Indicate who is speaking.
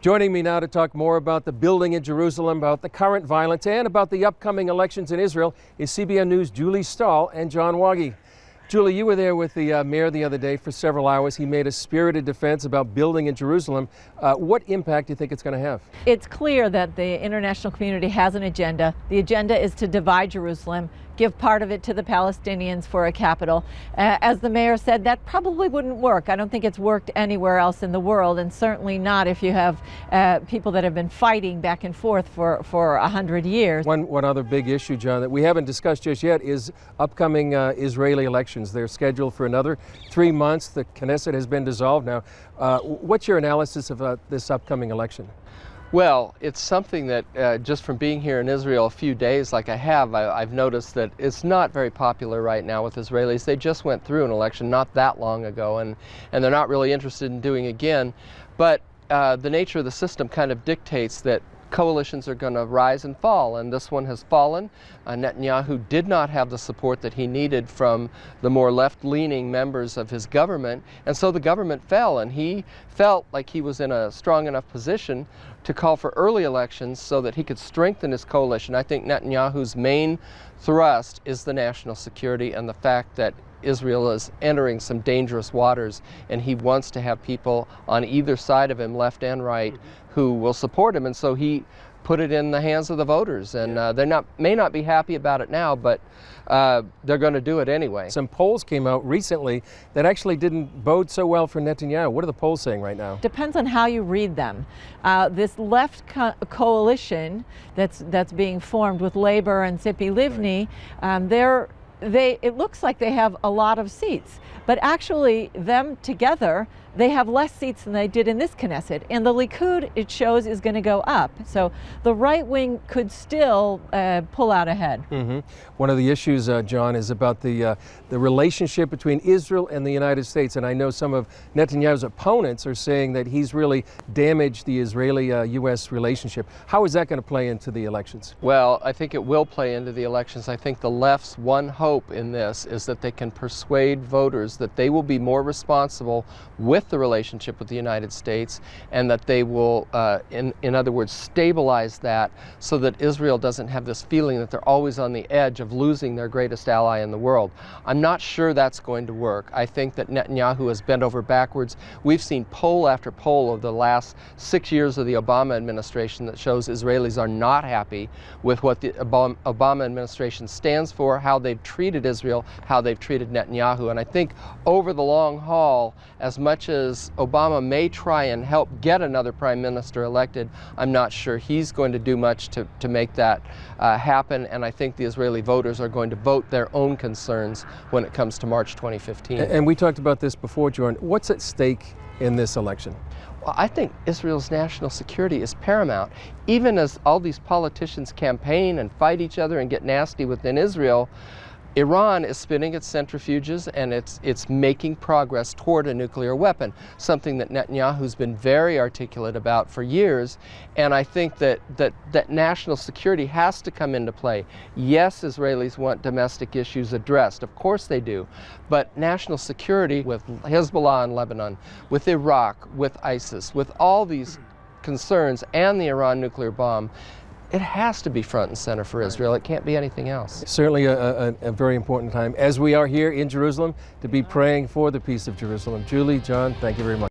Speaker 1: Joining me now to talk more about the building in Jerusalem, about the current violence, and about the upcoming elections in Israel is CBN News' Julie Stahl and John Waggy. Julie, you were there with the mayor the other day for several hours. He made a spirited defense about building in Jerusalem. What impact do you think it's going to have?
Speaker 2: It's clear that the international community has an agenda. The agenda is to divide Jerusalem, give part of it to the Palestinians for a capital. As the mayor said, that probably wouldn't work. I don't think it's worked anywhere else in the world, and certainly not if you have people that have been fighting back and forth for 100 years.
Speaker 1: One other big issue, John, that we haven't discussed just yet is upcoming Israeli elections. They're scheduled for another 3 months. The Knesset has been dissolved now. What's your analysis of this upcoming election?
Speaker 3: Well, it's something that just from being here in Israel a few days like I have, I've noticed that it's not very popular right now with Israelis. They just went through an election not that long ago, and they're not really interested in doing again. But the nature of the system kind of dictates that coalitions are going to rise and fall, and this one has fallen. Netanyahu did not have the support that he needed from the more left-leaning members of his government, and so the government fell, and he felt like he was in a strong enough position to call for early elections so that he could strengthen his coalition. I think Netanyahu's main thrust is the national security and the fact that Israel is entering some dangerous waters, and he wants to have people on either side of him, left and right, who will support him, and so he put it in the hands of the voters, and they may not be happy about it now, but they're going to do it anyway.
Speaker 1: Some polls came out recently that actually didn't bode so well for Netanyahu. What are the polls saying right now?
Speaker 2: Depends on how you read them. This left coalition that's being formed with Labor and Tzipi Livni, it looks like they have a lot of seats, but actually them together, they have less seats than they did in this Knesset. And the Likud, it shows, is going to go up. So the right wing could still pull out ahead.
Speaker 1: Mm-hmm. One of the issues, John, is about the relationship between Israel and the United States. And I know some of Netanyahu's opponents are saying that he's really damaged the Israeli-U.S. relationship. How is that going to play into the elections?
Speaker 3: Well, I think it will play into the elections. I think the left's one hope in this is that they can persuade voters that they will be more responsible with the relationship with the United States, and that they will, in other words, stabilize that so that Israel doesn't have this feeling that they're always on the edge of losing their greatest ally in the world. I'm not sure that's going to work. I think that Netanyahu has bent over backwards. We've seen poll after poll over the last 6 years of the Obama administration that shows Israelis are not happy with what the Obama administration stands for, how they've treated Israel, how they've treated Netanyahu. And I think over the long haul, as much as Obama may try and help get another prime minister elected, I'm not sure he's going to do much to make that happen, and I think the Israeli voters are going to vote their own concerns when it comes to March 2015.
Speaker 1: And we talked about this before, Jordan. What's at stake in this election?
Speaker 3: Well, I think Israel's national security is paramount. Even as all these politicians campaign and fight each other and get nasty within Israel, Iran is spinning its centrifuges, and it's making progress toward a nuclear weapon, something that Netanyahu's been very articulate about for years. And I think that national security has to come into play. Yes, Israelis want domestic issues addressed, of course they do, but national security with Hezbollah in Lebanon, with Iraq, with ISIS, with all these concerns and the Iran nuclear bomb, it has to be front and center for Israel. It can't be anything else.
Speaker 1: Certainly a very important time, as we are here in Jerusalem, to be praying for the peace of Jerusalem. Julie, John, thank you very much.